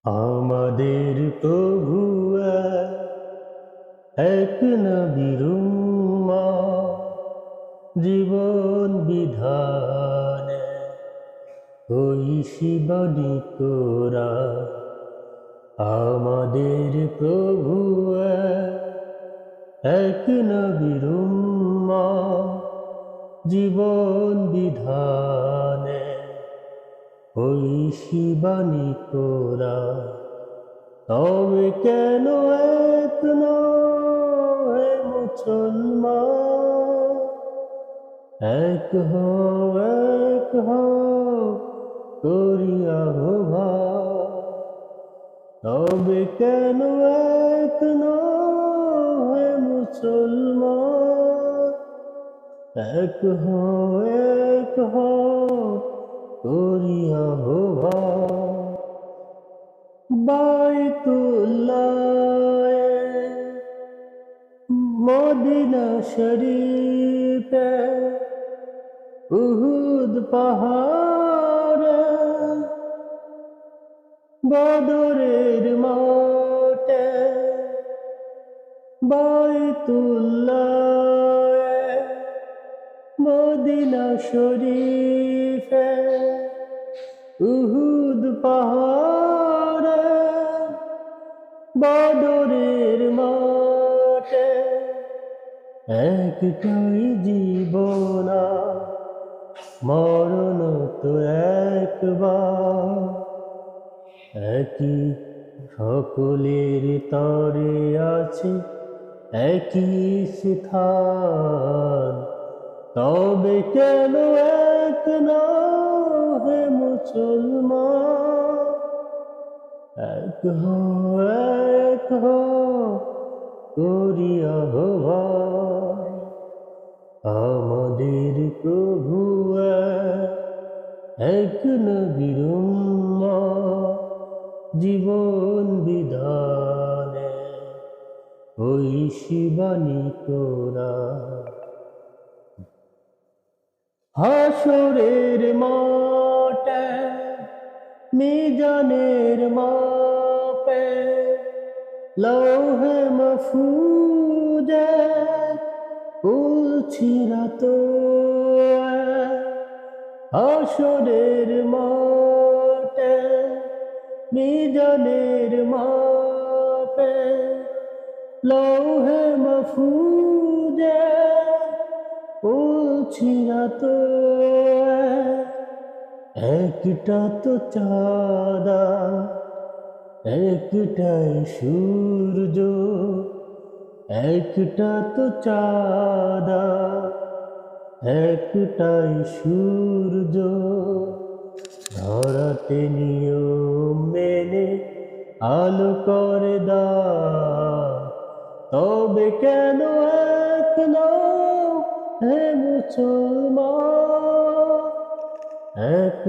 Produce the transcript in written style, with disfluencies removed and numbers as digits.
আমাদের প্রভু এক নবীর উম্মত, জীবন বিধানে ওই শিবানী তোরা। আমাদের প্রভু এক নবীর উম্মত, জীবন বিধানে ওই শিবানী তোরা। তবে কেন এক নয় মুসলমান, এক হও করিয়া আহ্বান। তবে কেন এক নয় মুসলমান, এক হও করিয়া আহ্বান। বাইতুল্লাহ মদিনা শরীফে, উহুদ পাহাড়ে, বদরের মাঠে। বাইতুল্লাহ মদিনা শরীফে, উহুদ পাহাড়ে, বদরের মাঠে। একটাই জীবন, মরণ তো একবার। একই সকলের তরে আছে একই স্থান। তবে কেন এক হে মুসলমান, এক হও করিয়া আহ্বান। আমাদের প্রভু এক নবীর উম্মত, জীবন বিধানে ওই শিবানী তোরা। হাসরের মাঠে মিজানের মাপে, লৌহে মাহফুজে উলছিরাত। হাসরের মাঠে মিজানের মাপে, লৌহে মাহফুজে উলছিরাত। একটা তো চাঁদা, একটাই সূর্য। একটা তো চাঁদা, একটাই সূর্য। ধরাতে নিয়ম মেনে আলো করে দাও। তবে কেন এক নও হে মুসলমান, এক